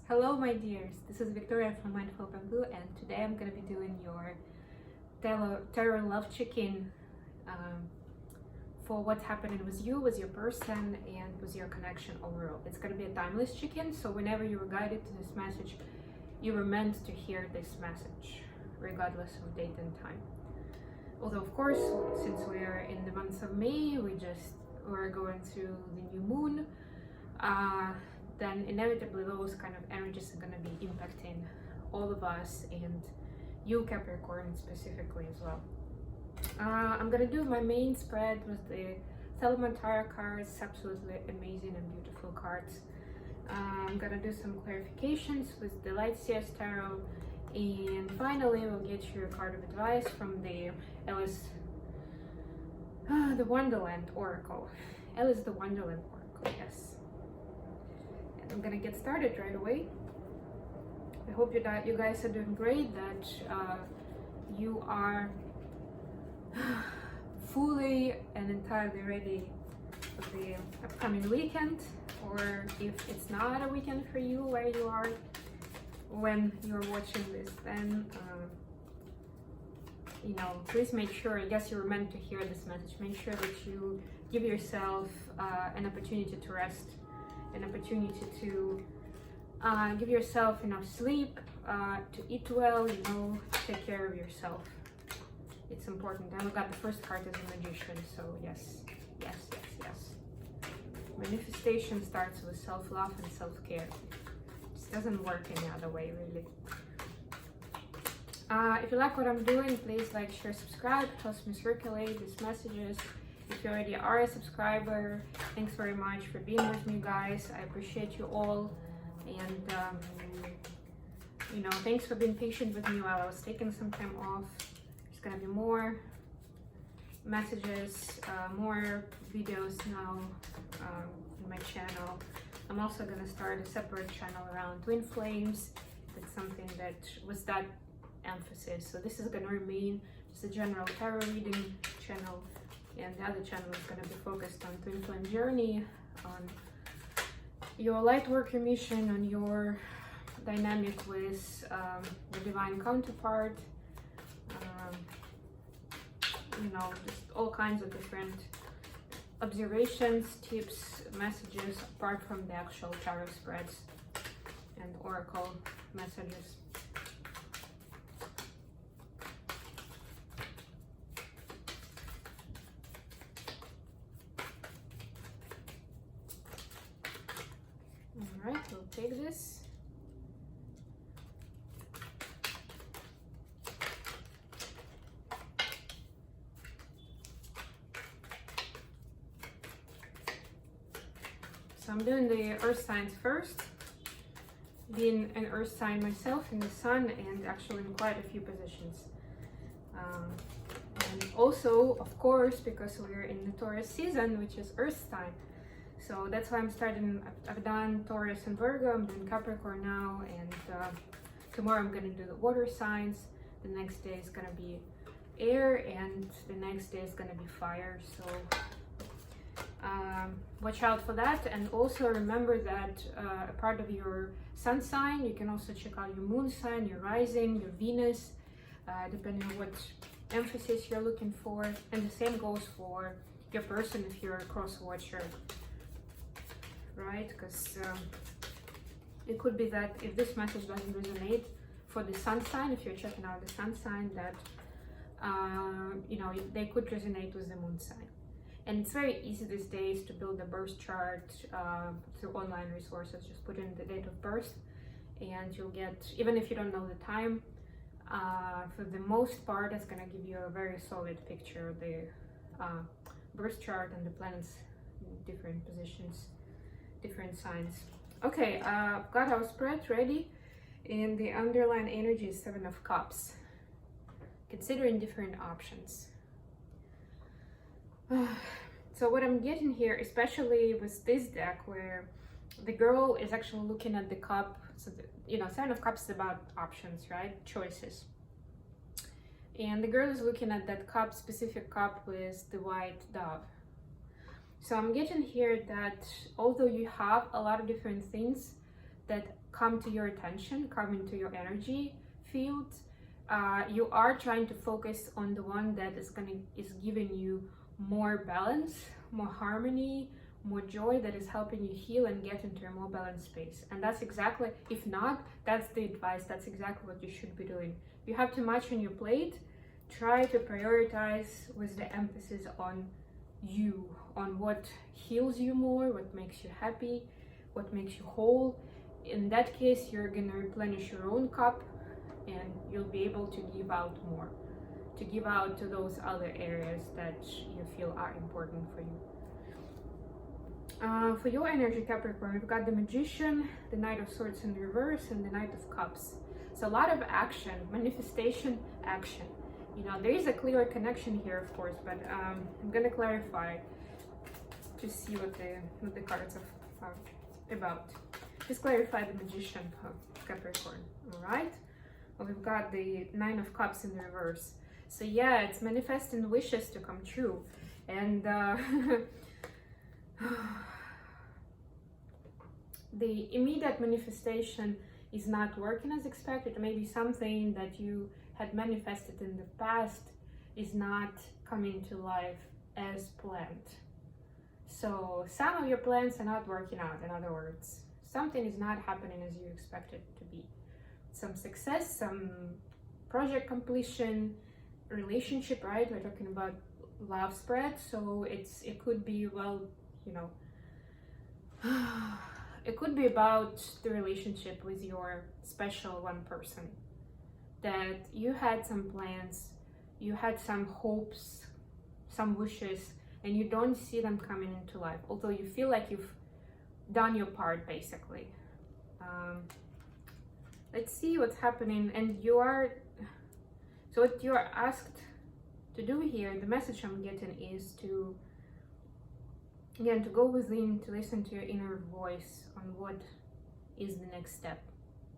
Hello my dears, this is Victoria from Mindful Bamboo, and today I'm going to be doing your tarot love check-in for what's happening with you, with your person, and with your connection overall. It's going to be a timeless check-in, so whenever you were guided to this message, you were meant to hear this message, regardless of date and time. Although, of course, since we are in the month of May, we're going through the new moon, then inevitably those kind of energies are going to be impacting all of us, and you Capricorn specifically as well. I'm going to do my main spread with the Settlement Tarot cards, absolutely amazing and beautiful cards. I'm going to do some clarifications with the Light Seers Tarot, and finally we'll get you a card of advice from the the Wonderland Oracle. Alice the Wonderland Oracle, yes. I'm gonna get started right away. I hope you guys are doing great, that you are fully and entirely ready for the upcoming weekend, or if it's not a weekend for you where you are when you're watching this, then please make sure, I guess you were meant to hear this message, make sure that you give yourself an opportunity to rest, an opportunity to give yourself enough sleep, to eat well, take care of yourself. It's important. And we got the first card as a magician, so yes. Manifestation starts with self-love and self-care. It doesn't work any other way, really. If you like what I'm doing, please like, share, subscribe. It helps me circulate these messages. If you already are a subscriber, thanks very much for being with me, guys. I appreciate you all, and thanks for being patient with me while I was taking some time off. There's gonna be more messages, more videos now on my channel. I'm also gonna start a separate channel around twin flames. That's something that was that emphasis. So this is gonna remain just a general tarot reading channel, and the other channel is going to be focused on twin flame journey, on your light worker mission, on your dynamic with the divine counterpart, just all kinds of different observations, tips, messages, apart from the actual tarot spreads and oracle messages. Alright, we'll take this. So I'm doing the earth signs first, being an earth sign myself in the sun, and actually in quite a few positions. And also, of course, because we're in the Taurus season, which is earth sign. So that's why I'm starting. I've done Taurus and Virgo, I'm doing Capricorn now, and tomorrow I'm gonna do the water signs. The next day is gonna be air, and the next day is gonna be fire. So watch out for that, and also remember that a part of your sun sign, you can also check out your moon sign, your rising, your Venus, depending on what emphasis you're looking for. And the same goes for your person if you're a cross watcher. Right, because it could be that if this message doesn't resonate for the sun sign, if you're checking out the sun sign, that they could resonate with the moon sign. And it's very easy these days to build a birth chart through online resources. Just put in the date of birth, and you'll get, even if you don't know the time, for the most part, it's gonna give you a very solid picture of the birth chart and the planets in different positions, different signs. Okay, got our spread ready, and the underlying energy is 7 of Cups. Considering different options. So what I'm getting here, especially with this deck, where the girl is actually looking at the cup. So 7 of Cups is about options, right? Choices. And the girl is looking at that cup, specific cup with the white dove. So I'm getting here that although you have a lot of different things that come to your attention, come into your energy field. You are trying to focus on the one that is giving you more balance, more harmony, more joy, that is helping you heal and get into a more balanced space. And that's exactly, if not, that's the advice, that's exactly what you should be doing. If you have too much on your plate, try to prioritize with the emphasis on you, on what heals you more, what makes you happy, what makes you whole. In that case, you're gonna replenish your own cup and you'll be able to give out more, to give out to those other areas that you feel are important for you. For your energy, Capricorn, we've got the Magician, the Knight of Swords in reverse, and the Knight of Cups. So a lot of action, manifestation, action. You know, there is a clear connection here, of course, but I'm gonna clarify to see what the cards are about. Just clarify the Magician, Capricorn. All right. Well, we've got the Nine of Cups in reverse. So yeah, it's manifesting wishes to come true, and the immediate manifestation is not working as expected. Maybe something that you had manifested in the past is not coming to life as planned. So some of your plans are not working out. In other words, something is not happening as you expected to be. Some success, some project completion, relationship, right? We're talking about love spread, so it could be, well, you know, it could be about the relationship with your special one person, that you had some plans, you had some hopes, some wishes, and you don't see them coming into life, although you feel like you've done your part, basically. Let's see what's happening. And so what you're asked to do here, the message I'm getting is to, again, to go within, to listen to your inner voice on what is the next step.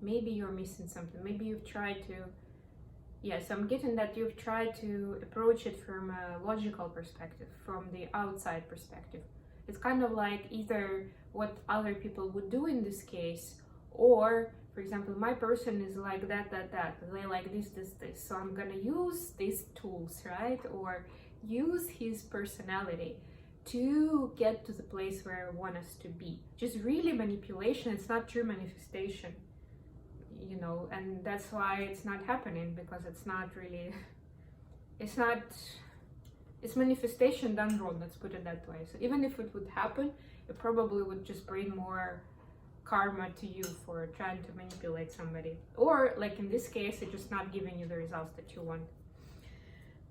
Maybe you're missing something. Maybe you've tried to, yes, I'm getting that you've tried to approach it from a logical perspective, from the outside perspective. It's kind of like either what other people would do in this case, or, for example, my person is like that. They like this. So I'm gonna use these tools, right? Or use his personality to get to the place where I want us to be. Just really manipulation. It's not true manifestation, you know, and that's why it's not happening, because it's not really, it's manifestation done wrong, let's put it that way. So even if it would happen, it probably would just bring more karma to you for trying to manipulate somebody, or like in this case, it's just not giving you the results that you want.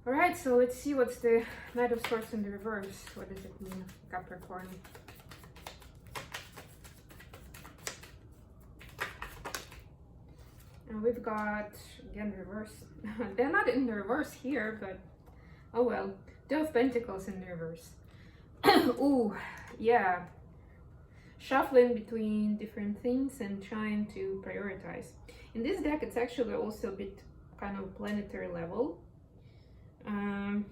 All right, so let's see what's the Knight of Swords in the reverse. What does it mean, Capricorn? And we've got, again, reverse. They're not in the reverse here, but oh well. Two of Pentacles in the reverse. Ooh, yeah. Shuffling between different things and trying to prioritize. In this deck, it's actually also a bit kind of planetary level. I'm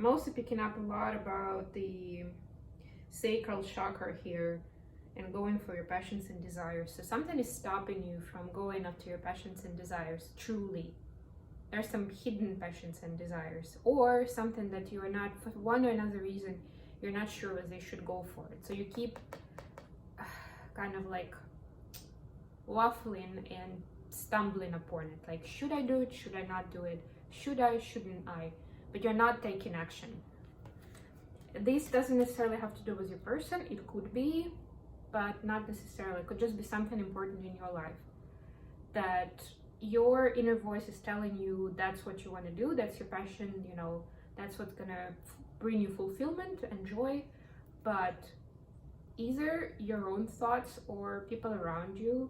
also picking up a lot about the sacral chakra here and going for your passions and desires. So something is stopping you from going after your passions and desires truly. There's some hidden passions and desires, or something that you are not, for one or another reason, you're not sure whether they should go for it. So you keep kind of like waffling and stumbling upon it. Like, should I do it? Should I not do it? Should I? Shouldn't I? But you're not taking action. This doesn't necessarily have to do with your person. It could be, but not necessarily. It could just be something important in your life that your inner voice is telling you that's what you want to do, that's your passion, you know, that's what's gonna bring you fulfillment and joy. But either your own thoughts or people around you,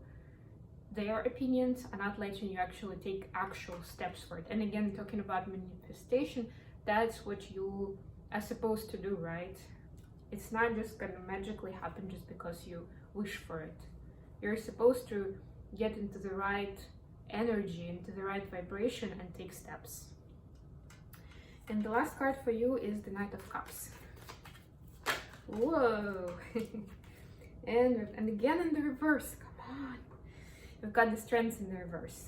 their opinions are not letting you actually take actual steps for it. And again, talking about manifestation, that's what you are supposed to do, right? It's not just gonna magically happen just because you wish for it. You're supposed to get into the right energy, into the right vibration, and take steps. And the last card for you is the Knight of Cups. Whoa. And again in the reverse. Come on. We've got the Strength in the reverse.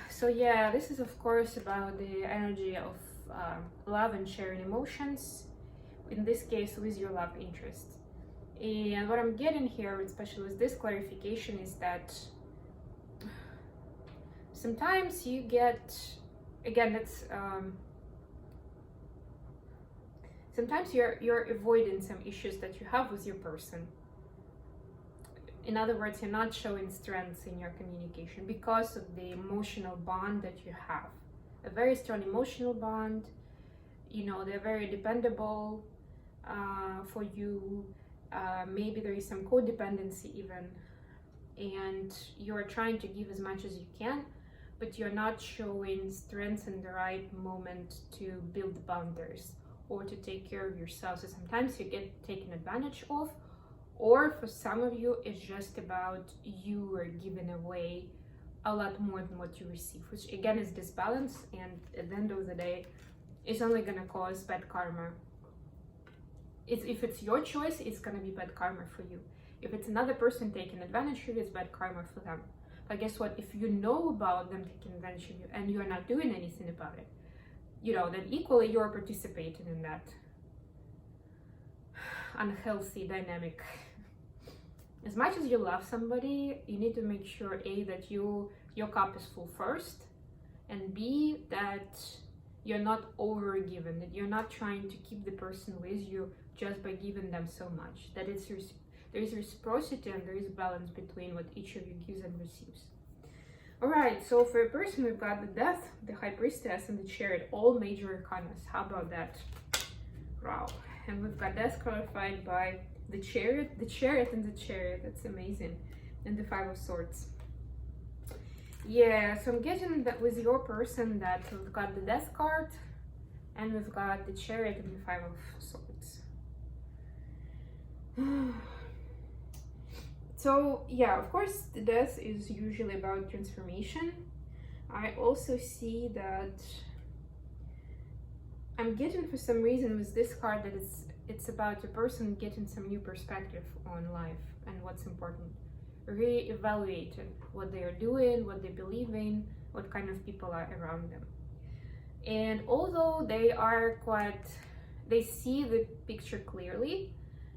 So yeah, this is of course about the energy of love and sharing emotions, in this case with your love interest. And what I'm getting here, especially with this clarification, is that sometimes you get, again, that's sometimes you're avoiding some issues that you have with your person. In other words, you're not showing strengths in your communication because of the emotional bond that you have. A very strong emotional bond, you know, they're very dependable for you. Maybe there is some codependency even, and you're trying to give as much as you can, but you're not showing strengths in the right moment to build boundaries or to take care of yourself. So sometimes you get taken advantage of, or for some of you, it's just about you are giving away a lot more than what you receive, which again is disbalance, and at the end of the day, it's only gonna cause bad karma. If it's your choice, it's gonna be bad karma for you. If it's another person taking advantage of you, it's bad karma for them. But guess what? If you know about them taking advantage of you and you're not doing anything about it, you know, then equally you're participating in that unhealthy dynamic. As much as you love somebody, you need to make sure A, that your cup is full first, and B, that you're not over-giving, that you're not trying to keep the person with you just by giving them so much. That there is reciprocity and there is balance between what each of you gives and receives. Alright, so for a person, we've got the Death, the High Priestess, and the Chariot, all major arcanas. How about that? Wow. And we've got Death clarified by the Chariot and the Chariot. That's amazing. And the Five of Swords. Yeah, so I'm getting that with your person that we've got the Death card and we've got the Chariot and the Five of Swords. So yeah, of course the Death is usually about transformation. I also see that I'm getting, for some reason with this card, that it's about a person getting some new perspective on life and what's important. Re-evaluating what they are doing, what they believe in, what kind of people are around them. And although they see the picture clearly,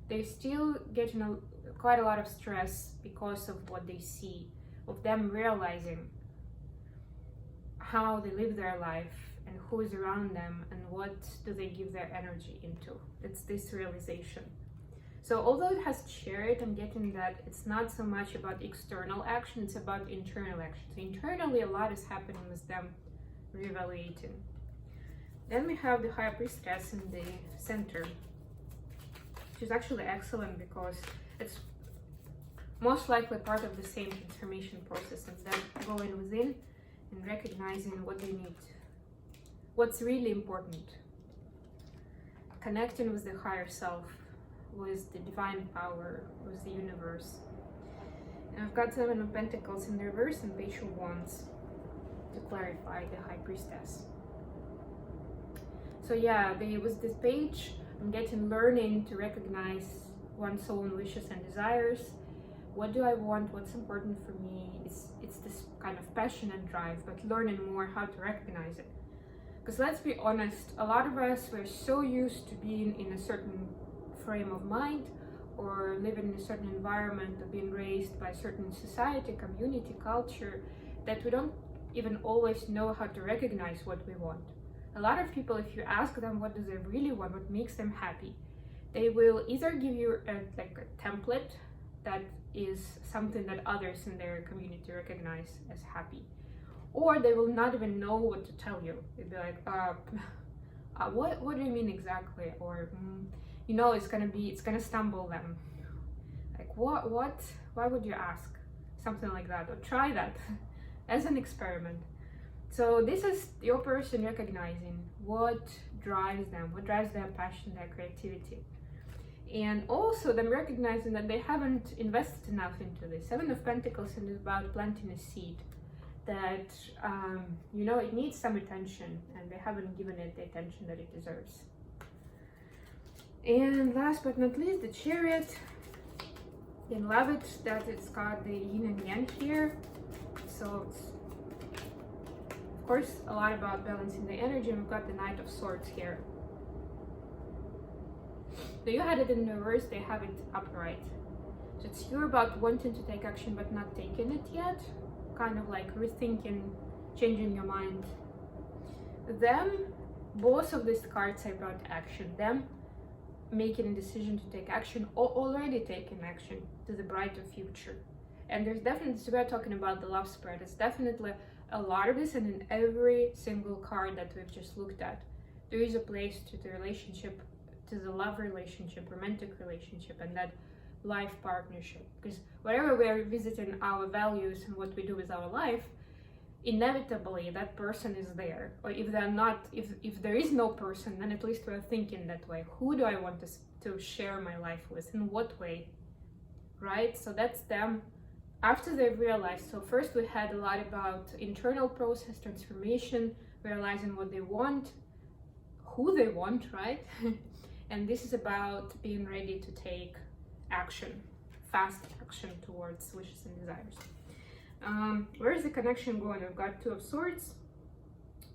they're still getting quite a lot of stress because of what they see, of them realizing how they live their life and who is around them and what do they give their energy into. It's this realization. So although it has Chariot, I'm getting that it's not so much about external action, it's about internal action. So internally a lot is happening with them reevaluating. Then we have the High Priestess in the center, which is actually excellent because it's most likely part of the same transformation process of them going within and recognizing what they need, what's really important, connecting with the higher self, with the divine power, with the universe. And I've got Seven of Pentacles in the reverse and Page of Wands to clarify the High Priestess. So yeah, with this page, I'm getting learning to recognize one's own wishes and desires. What do I want? What's important for me? It's this kind of passion and drive, but learning more how to recognize it. Because let's be honest, a lot of us, we're so used to being in a certain frame of mind or living in a certain environment or being raised by a certain society, community, culture, that we don't even always know how to recognize what we want. A lot of people, if you ask them what do they really want, what makes them happy, they will either give you a template that is something that others in their community recognize as happy, or they will not even know what to tell you. They'll be like, what do you mean exactly? Or you know, it's gonna stumble them. Like, why would you ask something like that, or try that as an experiment? So this is your person recognizing what drives them, what drives their passion, their creativity. And also them recognizing that they haven't invested enough into this. Seven of Pentacles is about planting a seed that, you know, it needs some attention and they haven't given it the attention that it deserves. And last but not least, the Chariot. I love it that it's got the yin and yang here. So it's, of course, a lot about balancing the energy. And we've got the Knight of Swords here. So you had it in reverse, they have it upright. So it's you're about wanting to take action but not taking it yet. Kind of like rethinking, changing your mind. Them, both of these cards are about action. Them making a decision to take action or already taking action to the brighter future. And there's definitely, so we're talking about the love spread, it's definitely a lot of this, and in every single card that we've just looked at, there is a place to the relationship, to the love relationship, romantic relationship, and that life partnership. Because wherever we're revisiting our values and what we do with our life, inevitably that person is there. Or if they're not, if there is no person, then at least we're thinking that way. Who do I want to share my life with? In what way? Right? So that's them after they've realized. So first we had a lot about internal process, transformation, realizing what they want, who they want, right? And this is about being ready to take action, fast action towards wishes and desires. Where is the connection going? We've got Two of Swords,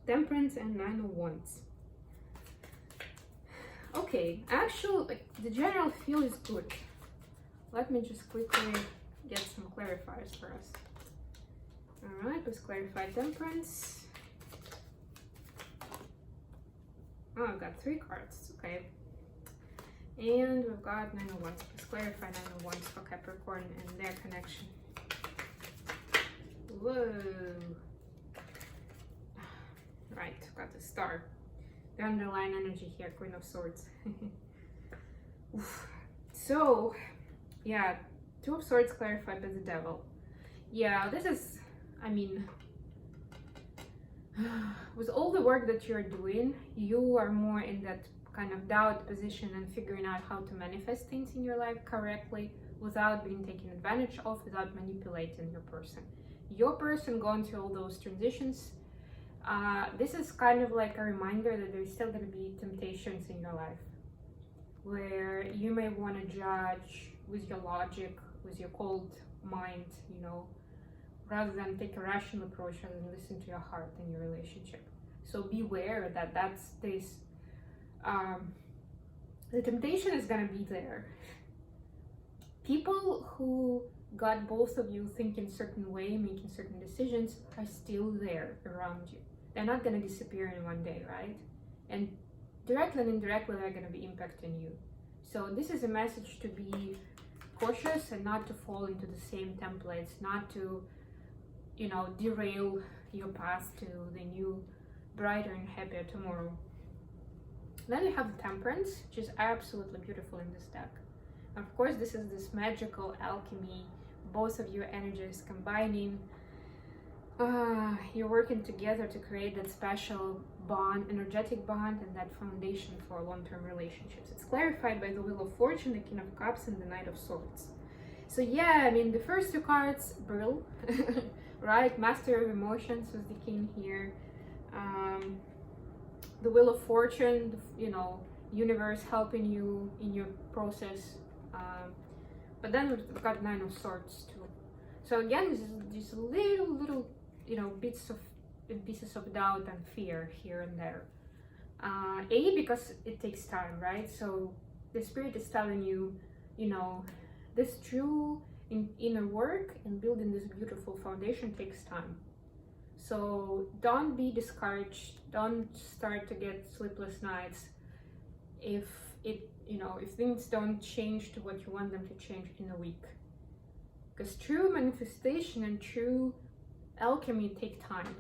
Temperance, and Nine of Wands. Okay, actually, the general feel is good. Let me just quickly get some clarifiers for us. All right, let's clarify Temperance. Oh, I've got 3 cards. Okay. And we've got Nine of Wands. Let's clarify Nine of Wands for Capricorn and their connection. Whoa. Right, got the Star. The underlying energy here, Queen of Swords. So, yeah, Two of Swords clarified by the Devil. Yeah, this is, I mean, with all the work that you're doing, you are more in that kind of doubt position and figuring out how to manifest things in your life correctly without being taken advantage of, without manipulating your person. Your person going through all those transitions, this is kind of like a reminder that there's still going to be temptations in your life where you may want to judge with your logic, with your cold mind, you know, rather than take a rational approach and listen to your heart in your relationship. So beware that that's this, the temptation is going to be there. People who got both of you thinking certain way, making certain decisions, are still there around you. They're not going to disappear in one day, right? And directly and indirectly, they're going to be impacting you. So this is a message to be cautious and not to fall into the same templates, not to, you know, derail your path to the new, brighter and happier tomorrow. Then we have Temperance, which is absolutely beautiful in this deck. Of course, this is this magical alchemy, both of your energies combining. You're working together to create that special bond, energetic bond, and that foundation for long-term relationships. It's clarified by the Wheel of Fortune, the King of Cups, and the Knight of Swords. So yeah, I mean, the first 2 cards, Brill, right? Master of Emotions was the King here. The Wheel of Fortune, you know, universe helping you in your process. But then we've got Nine of Swords too. So again, these little, you know, pieces of doubt and fear here and there. Because it takes time, right? So the Spirit is telling you, you know, this true inner work and building this beautiful foundation takes time. So don't be discouraged. Don't start to get sleepless nights if things don't change to what you want them to change in a week. Because true manifestation and true alchemy take time.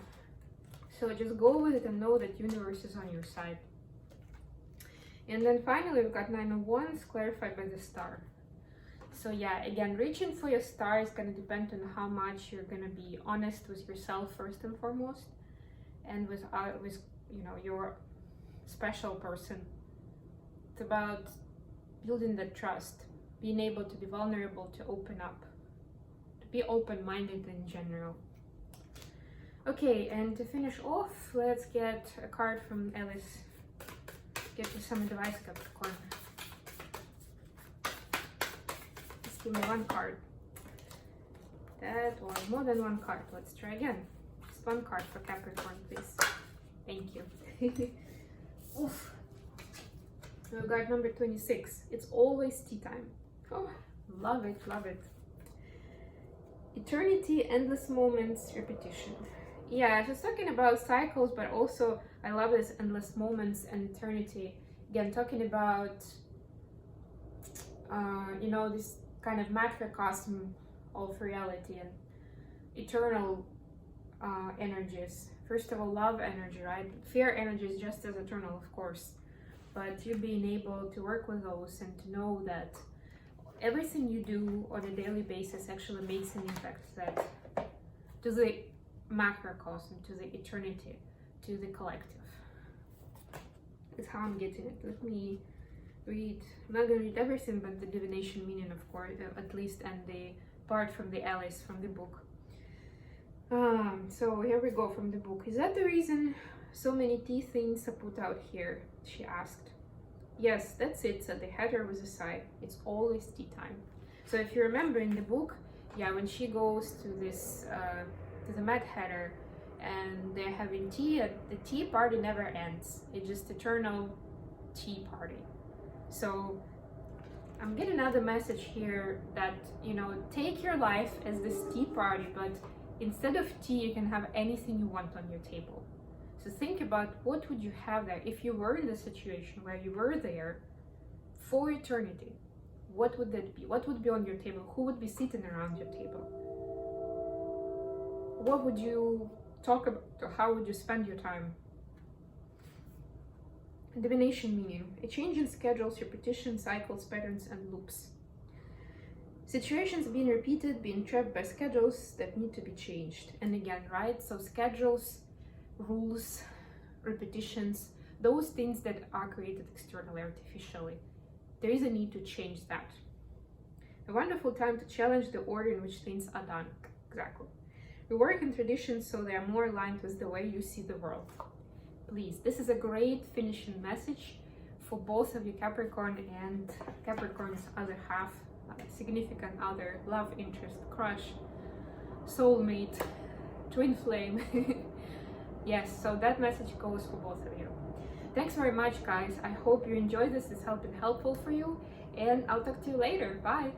So just go with it and know that universe is on your side. And then finally we've got Nine of Wands clarified by the Star. So yeah, again, reaching for your star is going to depend on how much you're going to be honest with yourself first and foremost, and with you know, your special person. It's about building that trust, being able to be vulnerable, to open up, to be open-minded in general. Okay, and to finish off, let's get a card from Alice. Get you some advice, Capricorn. Give me one card. That was more than one card. Let's try again. Just one card for Capricorn, please. Thank you. Oof. We got number 26. It's always tea time. Oh, love it, love it. Eternity, endless moments, repetition. Yeah, I was talking about cycles, but also I love this endless moments and eternity. Again, talking about, you know, this kind of macrocosm of reality and eternal energies. First of all, love energy, right? Fear energy is just as eternal, of course. But you being able to work with those and to know that everything you do on a daily basis actually makes an impact that to the macrocosm, to the eternity, to the collective. Is how I'm getting it. Let me read. I'm not going to read everything, but the divination meaning, of course, at least, and the part from the Alice from the book. So here we go from the book. Is that the reason so many tea things are put out here? She asked. Yes, that's it, said the hatter with a sigh. It's always tea time. So if you remember in the book, yeah, when she goes to this, to the Mad Hatter, and they're having tea, the tea party never ends. It's just eternal tea party. So I'm getting another message here that, you know, take your life as this tea party, but instead of tea, you can have anything you want on your table. So think about what would you have there if you were in the situation where you were there for eternity. What would that be? What would be on your table? Who would be sitting around your table? What would you talk about? Or how would you spend your time? Divination meaning: a change in schedules, repetition, cycles, patterns, and loops. Situations being repeated, being trapped by schedules that need to be changed. And again, right? So schedules, rules, repetitions, those things that are created externally, artificially. There is a need to change that. A wonderful time to challenge the order in which things are done. Exactly. Rework in traditions so they are more aligned with the way you see the world. Please, this is a great finishing message for both of you, Capricorn and Capricorn's other half, significant other, love interest, crush, soulmate, twin flame. Yes, so that message goes for both of you. Thanks very much, guys. I hope you enjoyed this. It's been helpful for you, and I'll talk to you later. Bye.